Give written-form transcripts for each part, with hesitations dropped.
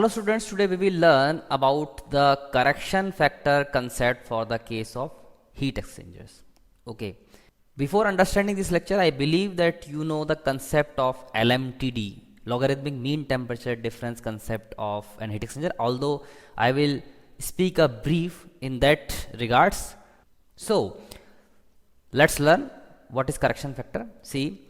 Hello students, today we will learn about the correction factor concept for the case of heat exchangers. Okay. Before understanding this lecture, I believe that you know the concept of LMTD, logarithmic mean temperature difference concept of an heat exchanger, although I will speak a brief in that regards. So, let's learn what is correction factor. See,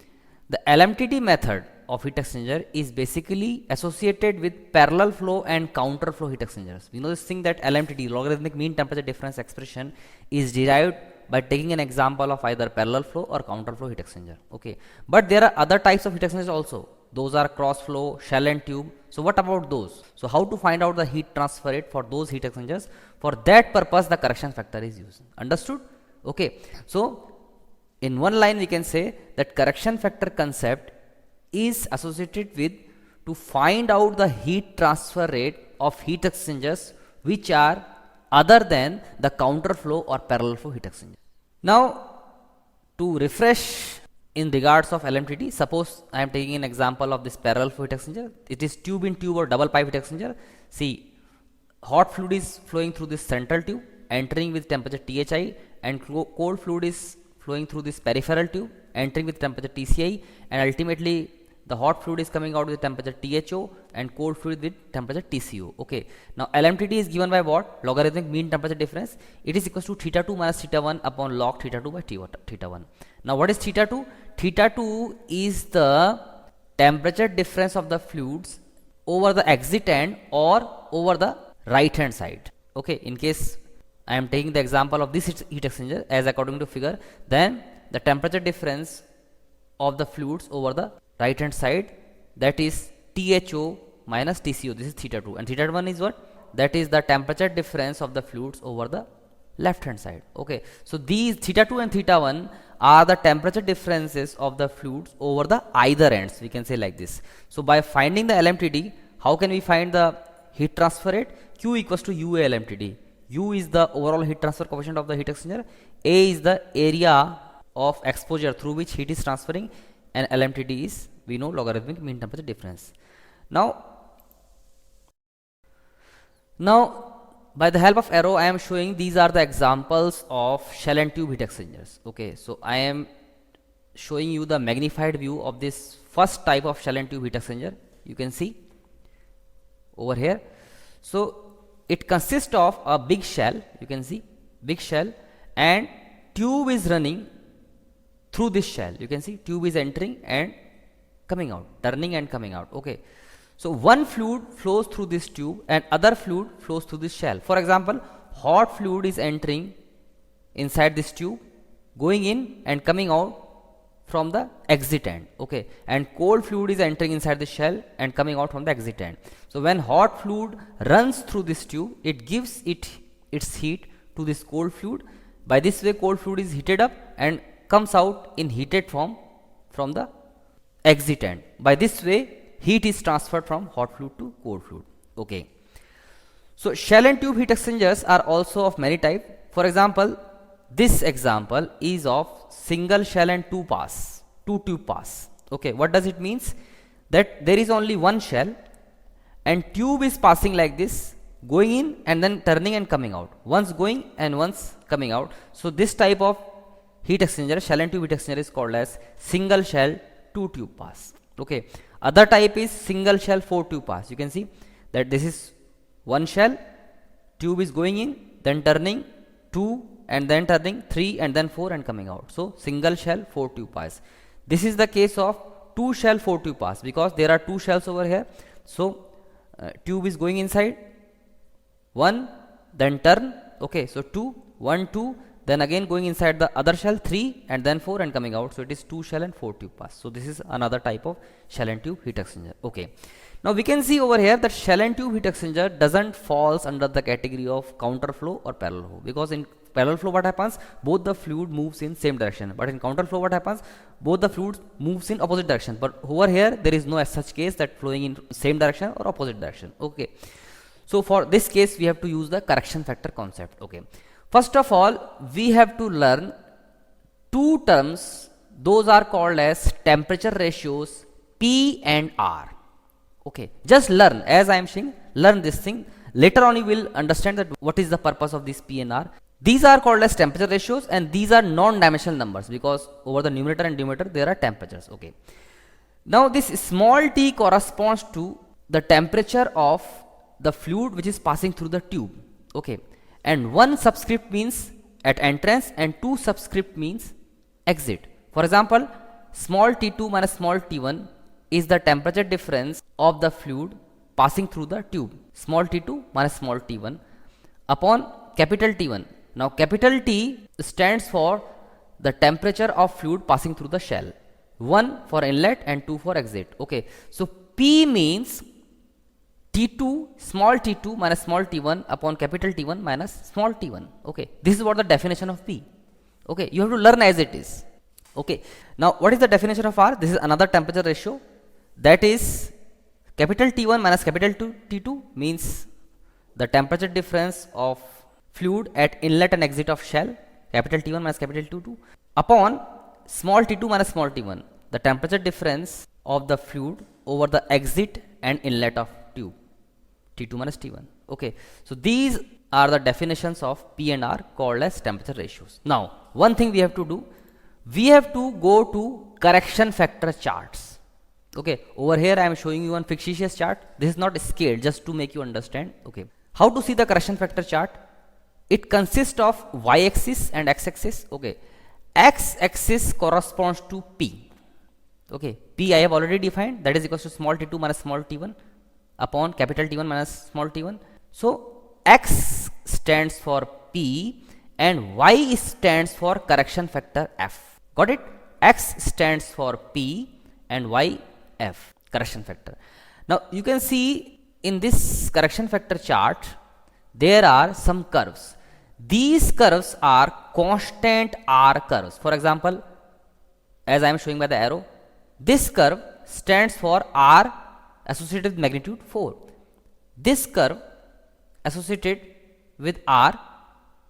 the LMTD method of heat exchanger is basically associated with parallel flow and counter flow heat exchangers. We know this thing that LMTD, logarithmic mean temperature difference expression, is derived by taking an example of either parallel flow or counter flow heat exchanger. Okay, but there are other types of heat exchangers also. Those are cross flow, shell and tube. So what about those? So how to find out the heat transfer rate for those heat exchangers? For that purpose, the correction factor is used. Understood? Okay. So in one line we can say that correction factor concept is associated with to find out the heat transfer rate of heat exchangers which are other than the counter flow or parallel flow heat exchanger. Now, to refresh in regards of LMTD, suppose I am taking an example of this parallel flow heat exchanger. It is tube in tube or double pipe heat exchanger. See, hot fluid is flowing through this central tube, entering with temperature THI, and cold fluid is flowing through this peripheral tube, entering with temperature TCI, and ultimately the hot fluid is coming out with temperature THO and cold fluid with temperature TCO. Okay. Now LMTD is given by what? Logarithmic mean temperature difference. It is equals to theta 2 minus theta 1 upon log theta 2 by theta 1. Now what is theta 2? Theta 2 is the temperature difference of the fluids over the exit end or over the right hand side. Okay. In case I am taking the example of this heat exchanger as according to figure, then the temperature difference of the fluids over the right hand side, that is THO minus TCO. This is theta 2, and theta 1 is what? That is the temperature difference of the fluids over the left hand side. Okay, so these theta 2 and theta 1 are the temperature differences of the fluids over the either ends, we can say like this. So by finding the LMTD, how can we find the heat transfer rate? Q equals to UA LMTD. U is the overall heat transfer coefficient of the heat exchanger, A is the area of exposure through which heat is transferring, and LMTD is, we know, logarithmic mean temperature difference. Now by the help of arrow I am showing these are the examples of shell and tube heat exchangers. Okay, so I am showing you the magnified view of this first type of shell and tube heat exchanger. You can see over here. So it consists of a big shell, you can see big shell, and tube is running through this shell. You can see tube is entering and coming out, turning and coming out. Okay, so one fluid flows through this tube and other fluid flows through this shell. For example, hot fluid is entering inside this tube, going in and coming out from the exit end. Okay, and cold fluid is entering inside the shell and coming out from the exit end. So when hot fluid runs through this tube, it gives its heat to this cold fluid. By this way, cold fluid is heated up and comes out in heated form from the exit end. By this way, heat is transferred from hot fluid to cold fluid. Okay, so shell and tube heat exchangers are also of many types. For example, this example is of single shell and two tube pass. Okay, what does it means? That there is only one shell and tube is passing like this, going in and then turning and coming out, once going and once coming out. So this type of heat exchanger, shell and tube heat exchanger, is called as single shell two tube pass. Okay, other type is single shell four tube pass. You can see that this is one shell, tube is going in, then turning, two, and then turning, 3, and then 4 and coming out. So single shell 4 tube pass. This is the case of two shell 4 tube pass because there are two shells over here. So tube is going inside, 1, then turn. Okay, so 2, 1, 2, then again going inside the other shell, 3, and then 4 and coming out. So it is two shell and 4 tube pass. So this is another type of shell and tube heat exchanger. Okay, now we can see over here that shell and tube heat exchanger doesn't falls under the category of counter flow or parallel flow, because in parallel flow what happens, both the fluid moves in same direction, but in counter flow what happens, both the fluids moves in opposite direction. But over here there is no such case that flowing in same direction or opposite direction. Okay, so for this case we have to use the correction factor concept. Okay, first of all we have to learn two terms, those are called as temperature ratios P and R. Okay, just learn, as I am saying, learn this thing. Later on you will understand that what is the purpose of this P and R. These are called as temperature ratios, and these are non-dimensional numbers because over the numerator and denominator there are temperatures. Okay. Now this small t corresponds to the temperature of the fluid which is passing through the tube. Okay. And one subscript means at entrance and two subscript means exit. For example, small t2 minus small t1 is the temperature difference of the fluid passing through the tube. Small t2 minus small t1 upon capital T1. Now capital T stands for the temperature of fluid passing through the shell. 1 for inlet and 2 for exit. Okay. So P means T2 small t2 minus small t1 upon capital T1 minus small t1. Okay. This is what the definition of P. Okay. You have to learn as it is. Okay. Now what is the definition of R? This is another temperature ratio. That is capital T1 minus capital T2 means the temperature difference of fluid at inlet and exit of shell, capital T1 minus capital T2, upon small t2 minus small t1, the temperature difference of the fluid over the exit and inlet of tube, T2 minus T1. Okay, so these are the definitions of P and R called as temperature ratios. Now, one thing we have to do, we have to go to correction factor charts. Okay, over here I am showing you one fictitious chart. This is not scaled, just to make you understand. Okay, how to see the correction factor chart? It consists of y-axis and x-axis. Okay, x-axis corresponds to P. Okay, P I have already defined, that is equals to small t2 minus small t1 upon capital T1 minus small t1. So x stands for P and y stands for correction factor F. Got it? X stands for P and y F, correction factor. Now you can see in this correction factor chart there are some curves. These curves are constant R curves. For example, as I am showing by the arrow, this curve stands for R associated with magnitude 4. This curve associated with R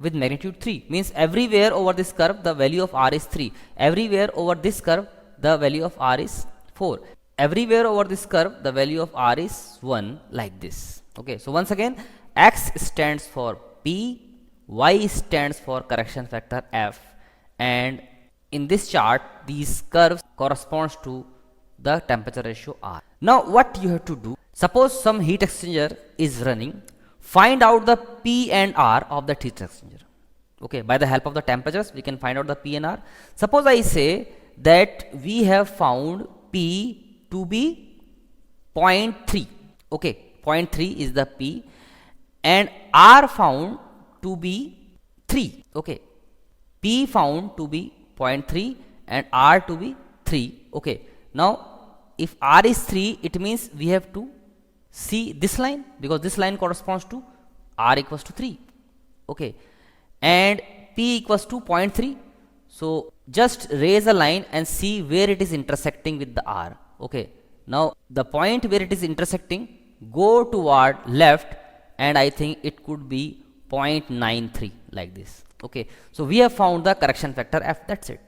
with magnitude 3 means everywhere over this curve the value of R is 3. Everywhere over this curve the value of R is 4. Everywhere over this curve the value of R is 1, like this. Okay, so once again, X stands for P, Y stands for correction factor F, and in this chart these curves corresponds to the temperature ratio R. Now what you have to do, suppose some heat exchanger is running, find out the P and R of that heat exchanger. Okay, by the help of the temperatures we can find out the P and R. Suppose I say that we have found P to be 0.3. Okay, 0.3 is the P and R found to be 3. Okay, P found to be 0.3 and R to be 3. Okay, now if R is 3, it means we have to see this line because this line corresponds to R equals to 3. Okay, and P equals to 0.3. So just raise a line and see where it is intersecting with the R. Okay, now the point where it is intersecting, go toward left, and I think it could be 0.93, like this. Okay, so we have found the correction factor F. That's it.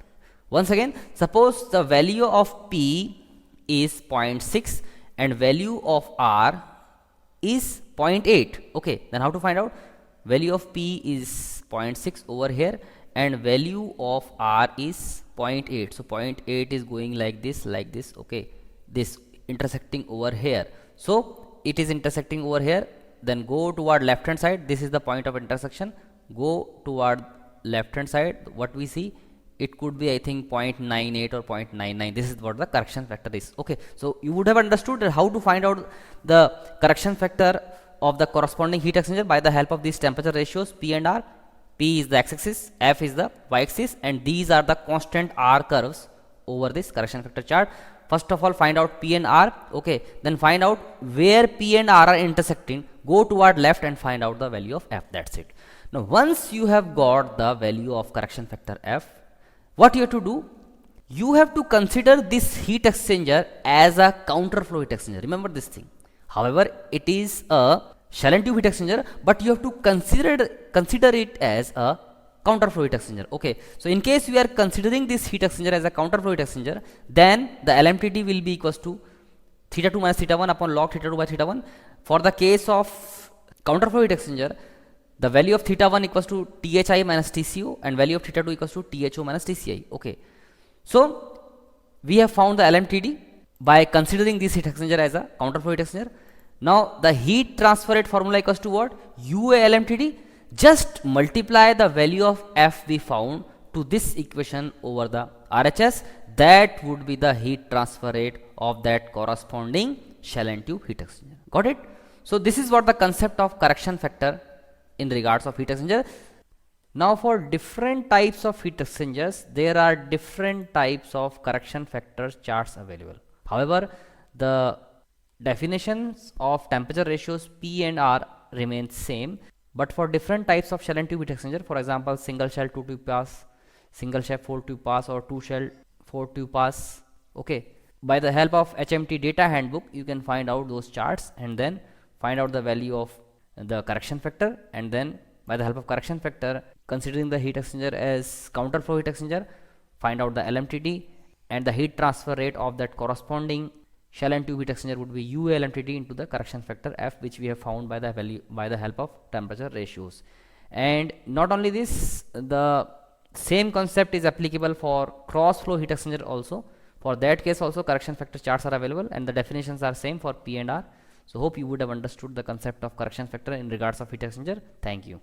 Once again, suppose the value of P is 0.6 and value of R is 0.8. Okay, then how to find out? Value of P is 0.6 over here and value of R is 0.8. So 0.8 is going like this, okay, this intersecting over here. So it is intersecting over here, then go toward left hand side. This is the point of intersection. Go toward left hand side. What we see, it could be I think 0.98 or 0.99. This is what the correction factor is. Okay, so you would have understood how to find out the correction factor of the corresponding heat exchanger by the help of these temperature ratios P and R. P is the x-axis, F is the y-axis, and these are the constant R curves over this correction factor chart. First of all, find out P and R. Okay, then find out where P and R are intersecting. Go toward left and find out the value of F. That's it. Now once you have got the value of correction factor F, what you have to do? You have to consider this heat exchanger as a counterflow heat exchanger. Remember this thing. However, it is a shell and tube heat exchanger, but you have to consider it as a counterflow heat exchanger. Okay, so in case we are considering this heat exchanger as a counterflow heat exchanger, then the LMTD will be equals to theta 2 minus theta 1 upon log theta 2 by theta 1. For the case of counterflow heat exchanger, the value of theta 1 equals to thi minus tcu and value of theta 2 equals to tho minus tci. Okay, so we have found the LMTD by considering this heat exchanger as a counterflow heat exchanger. Now the heat transfer rate formula equals to what? UA LMTD. Just multiply the value of F we found to this equation over the RHS. That would be the heat transfer rate of that corresponding shell and tube heat exchanger. Got it? So this is what the concept of correction factor in regards of heat exchanger. Now for different types of heat exchangers, there are different types of correction factor charts available. However, the definitions of temperature ratios P and R remain same, but for different types of shell and tube heat exchanger, for example single shell 2 tube pass, single shell 4 tube pass, or 2 shell 4 tube pass, okay, by the help of HMT data handbook you can find out those charts and then find out the value of the correction factor, and then by the help of correction factor, considering the heat exchanger as counterflow heat exchanger, find out the LMTD, and the heat transfer rate of that corresponding shell and tube heat exchanger would be UA LMTD into the correction factor F, which we have found by the value by the help of temperature ratios. And not only this, the same concept is applicable for cross flow heat exchanger also. For that case also correction factor charts are available and the definitions are same for P and R. So hope you would have understood the concept of correction factor in regards of heat exchanger. Thank you.